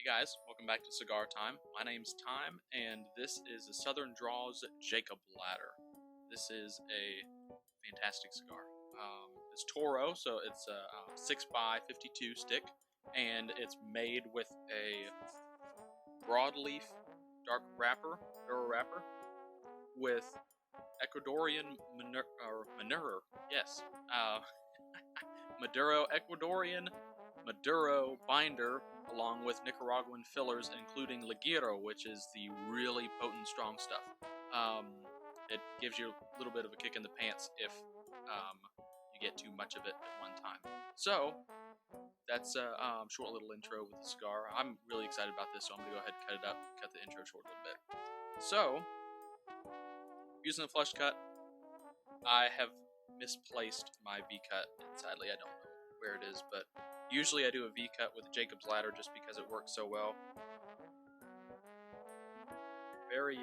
Hey guys, welcome back to Cigar Time. My name's Tyme, and this is the Southern Draws Jacob Ladder. This is a fantastic cigar. It's Toro, so it's a 6x52 stick, and it's made with a Broadleaf dark Maduro wrapper, with Ecuadorian Maduro, yes, Maduro Ecuadorian Maduro binder, along with Nicaraguan fillers, including Ligero, which is the really potent, strong stuff. It gives you a little bit of a kick in the pants if you get too much of it at one time. So, that's a short little intro with the cigar. I'm really excited about this, so I'm going to go ahead and cut the intro short a little bit. So, using the flush cut, I have misplaced my V-cut, and sadly I don't know where it is, but usually I do a V-cut with a Jacob's Ladder just because it works so well. Very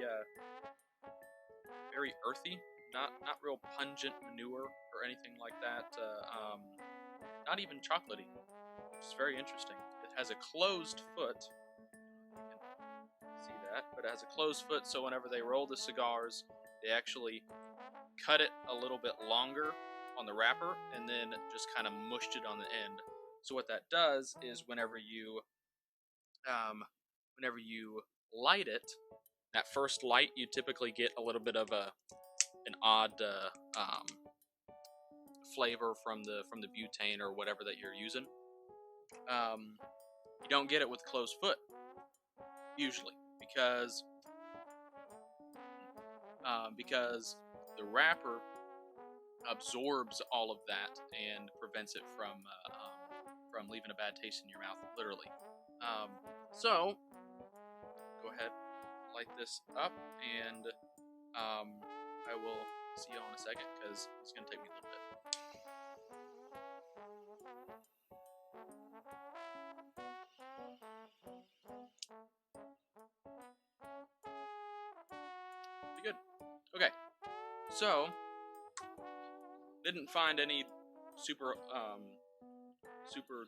earthy, not real pungent manure or anything like that. Not even chocolatey. It's very interesting. It has a closed foot. You can see that, but it has a closed foot, so whenever they roll the cigars, they actually cut it a little bit longer on the wrapper and then just kind of mushed it on the end. So what that does is whenever you light it, that first light, you typically get a little bit of an odd flavor from the butane or whatever that you're using. You don't get it with closed foot usually because the wrapper absorbs all of that and prevents it from leaving a bad taste in your mouth, literally. So go ahead, light this up, and I will see y'all in a second because it's going to take me a little bit. Pretty good. Okay, so didn't find any super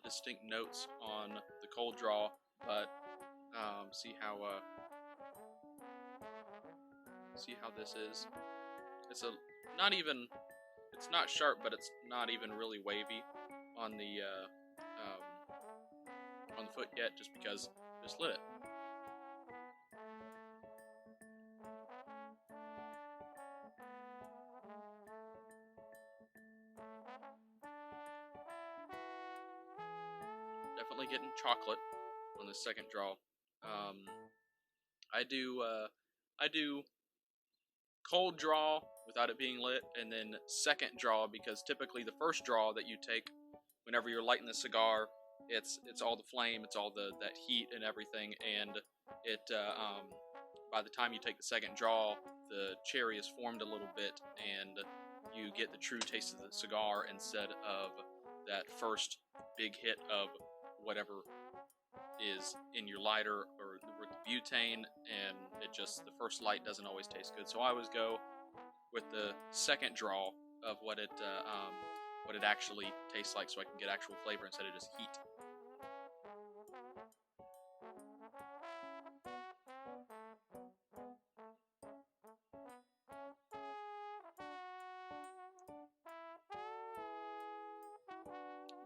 distinct notes on the cold draw, but see how this is. It's not sharp, but it's not even really wavy on the foot yet, just because I just lit it. Definitely getting chocolate on the second draw. I do cold draw without it being lit, and then second draw, because typically the first draw that you take whenever you're lighting the cigar, it's all the flame, it's all that heat and everything, and it by the time you take the second draw, the cherry is formed a little bit, and you get the true taste of the cigar instead of that first big hit of whatever is in your lighter or with the butane, and the first light doesn't always taste good. So I always go with the second draw of what it actually tastes like, so I can get actual flavor instead of just heat.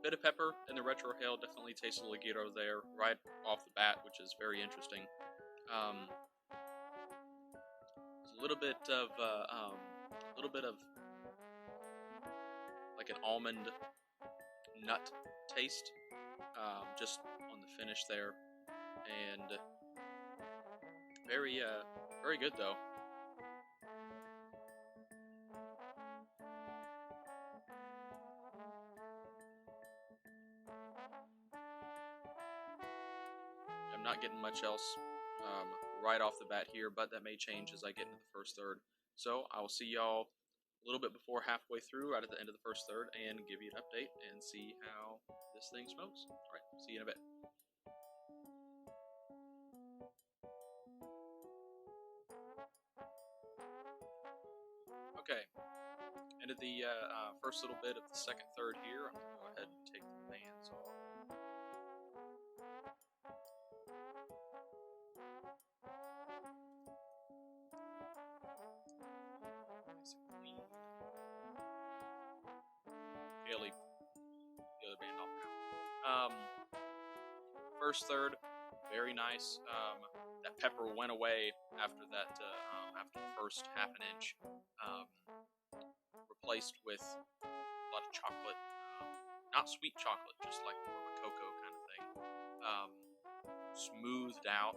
Bit of pepper in the retrohale, definitely tastes a Ligero there right off the bat, which is very interesting. There's a little bit of like an almond nut taste, just on the finish there, and very good though. I'm not getting much else right off the bat here, but that may change as I get into the first third. So I will see y'all a little bit before halfway through, right at the end of the first third, and give you an update and see how this thing smokes. Alright, see you in a bit. Okay, into the first little bit of the second third here. I'm going to go ahead and take the bands off. Haley, the other band off now. First third, very nice. That pepper went away after that. After the first half an inch, replaced with a lot of chocolate, not sweet chocolate, just like more of a cocoa kind of thing. Smoothed out.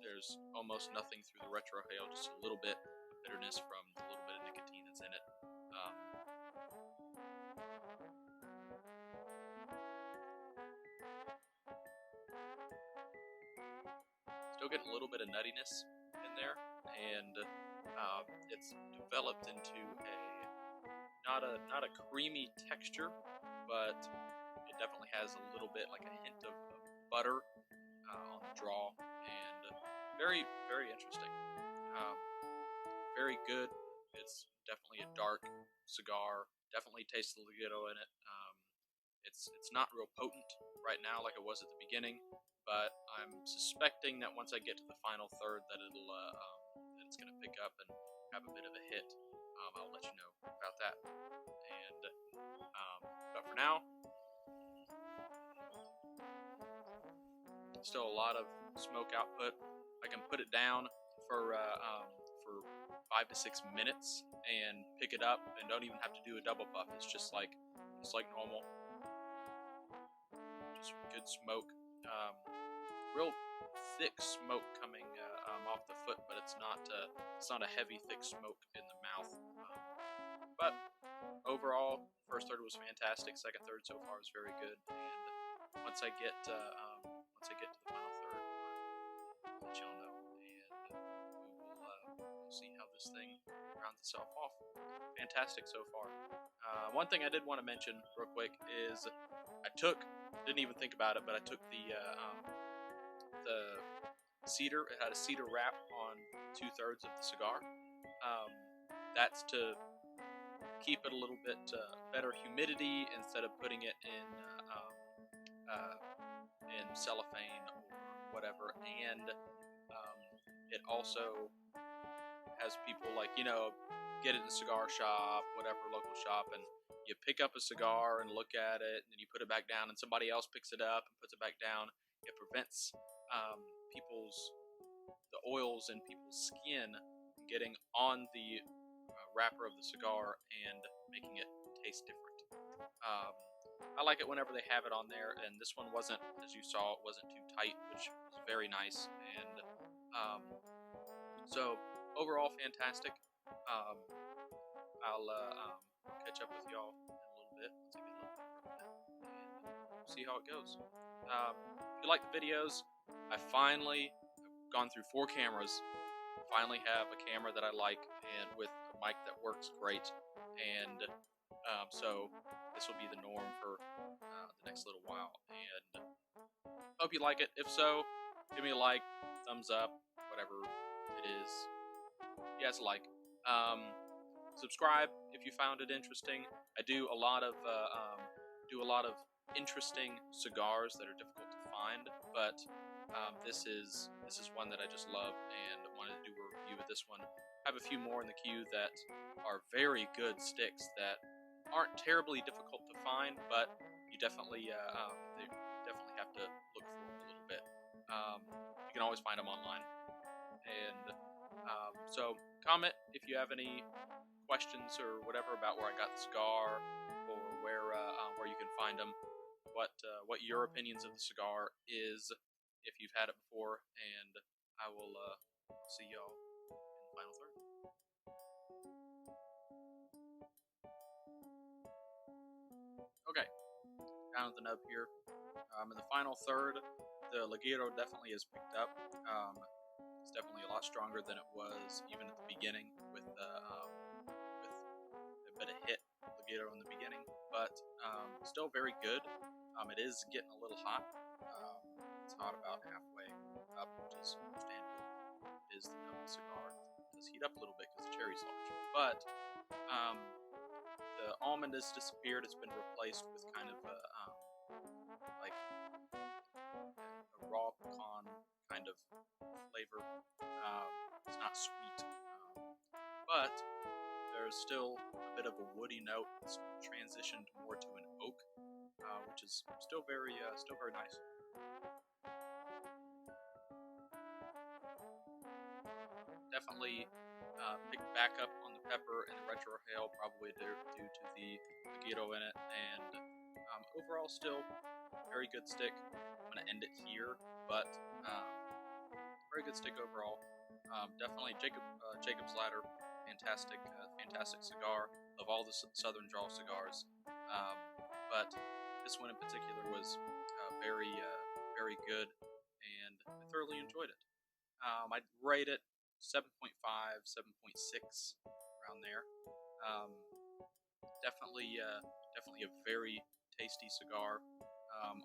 There's almost nothing through the retrohale, just a little bit of bitterness from the little bit of nicotine that's in it. Still getting a little bit of nuttiness in there, and it's developed into a not a creamy texture, but it definitely has a little bit like a hint of butter on the draw, and very, very interesting. Very good. It's definitely a dark cigar. Definitely tastes the ligero in it. It's not real potent right now like it was at the beginning, but I'm suspecting that once I get to the final third that it's going to pick up and have a bit of a hit. I'll let you know about that. And but for now, still a lot of smoke output. I can put it down for 5 to 6 minutes and pick it up, and don't even have to do a double puff. It's just like normal. Just good smoke. Real thick smoke coming off the foot, but it's not a heavy, thick smoke in the mouth. But overall, first third was fantastic. Second third so far is very good. And once I get to the final third, I'll let y'all know, and we'll see how this thing rounds itself off. Fantastic so far. One thing I did want to mention real quick is didn't even think about it, but I took the cedar. It had a cedar wrap on 2/3 of the cigar. That's to keep it a little bit better humidity instead of putting it in cellophane or whatever. And it also has people get it in a cigar shop, whatever local shop, and you pick up a cigar and look at it, and then you put it back down, and somebody else picks it up and puts it back down. It prevents the oils in people's skin getting on the wrapper of the cigar and making it taste different. I like it whenever they have it on there, and this one wasn't, as you saw, it wasn't too tight, which was very nice. And so overall, fantastic. I'll catch up with y'all in a little bit once I get a little bit further down, and see how it goes. If you like the videos, I finally have gone through 4 cameras. Finally have a camera that I like, and with a mic that works great. And so this will be the norm for the next little while. And hope you like it. If so, give me a like, thumbs up, whatever it is. Yes, like. Subscribe if you found it interesting. I do a lot of interesting cigars that are difficult to find, but this is one that I just love and wanted to do a review of this one. I have a few more in the queue that are very good sticks that aren't terribly difficult to find, but you definitely have to look for them a little bit. You can always find them online, and so comment if you have any questions or whatever about where I got the cigar, or where you can find them, what your opinions of the cigar is if you've had it before, and I will see y'all in the final third. Okay, down at the nub here. In the final third, the ligero definitely has picked up. It's definitely a lot stronger than it was even at the beginning with a bit of hit ligero in the beginning, but still very good. It is getting a little hot. It's hot about halfway up, which is understandable. It is the nub of the cigar. It does heat up a little bit because the cherry's large, but the almond has disappeared. It's been replaced with kind of like a raw pecan kind of flavor. It's not sweet, but There's still a bit of a woody note. It's transitioned more to an oak, which is still very nice. Definitely picked back up on the pepper and the retrohale, probably due to the Guido in it, and overall still very good stick. I'm gonna end it here, but very good stick overall. Definitely Jacob's Ladder, fantastic cigar of all the Southern Draw cigars, but this one in particular was very good, and I thoroughly enjoyed it. I'd rate it 7.5, 7.6, around there. Definitely a very tasty cigar.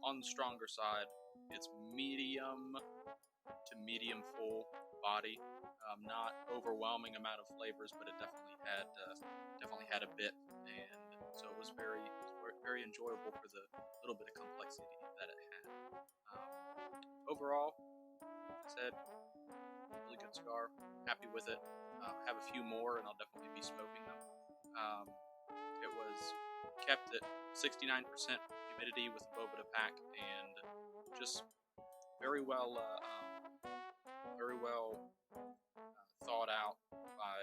On the stronger side, it's medium to medium full body. Not overwhelming amount of flavors, but it definitely had a bit, and so it was very enjoyable for the little bit of complexity that it had. Overall, like I said, really good cigar. Happy with it. Have a few more, and I'll definitely be smoking them. It was kept at 69% humidity with a Boveda pack, and just very well thought out by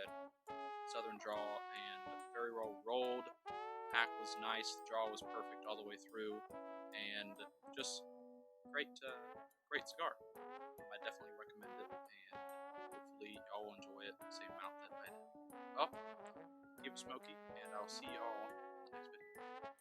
Southern Draw, and very well rolled. Pack was nice. The draw was perfect all the way through, and just great cigar. I definitely recommend it, and hopefully y'all will enjoy it the same amount that I did. Well, keep it smoky, and I'll see y'all next video.